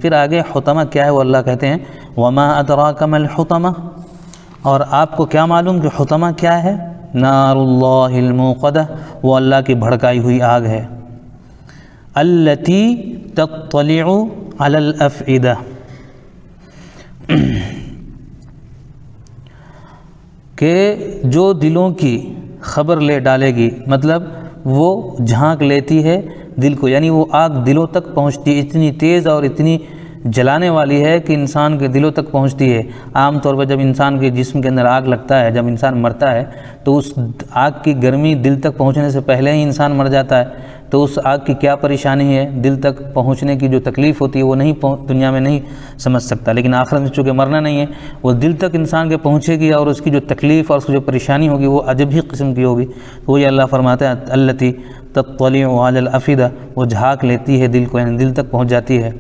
फिर आगे हुतमा क्या है वो अल्लाह कहते हैं वमा अदराका मल हुतमा, और आपको क्या मालूम कि हुतमा क्या है? नारुल्लाहिल मूक़दा, वो अल्लाह की भड़काई हुई आग है। अल्लती तत्तलिउ अलल अफ़इदा, के जो दिलों की ख़बर ले डालेगी, मतलब वो झांक लेती है दिल को, यानी वो आग दिलों तक पहुंचती है, इतनी तेज़ और इतनी जलाने वाली है कि इंसान के दिलों तक पहुंचती है। आम तौर पर जब इंसान के जिस्म के अंदर आग लगता है, जब इंसान मरता है, तो उस आग की गर्मी दिल तक पहुंचने से पहले ही इंसान मर जाता है। तो उस आग की क्या परेशानी है, दिल तक पहुंचने की जो तकलीफ़ होती है वो दुनिया में नहीं समझ सकता, लेकिन आखिरत में चूँकि मरना नहीं है, वो दिल तक इंसान के पहुंचेगी और उसकी जो तकलीफ़ और उसकी जो परेशानी होगी वो अजब ही किस्म की होगी। तो वही अल्लाह फरमाता है अल्लती तत्तलिउ अलल अफ़इदा, वो झाँक लेती है दिल को, यानी दिल तक पहुँच जाती है।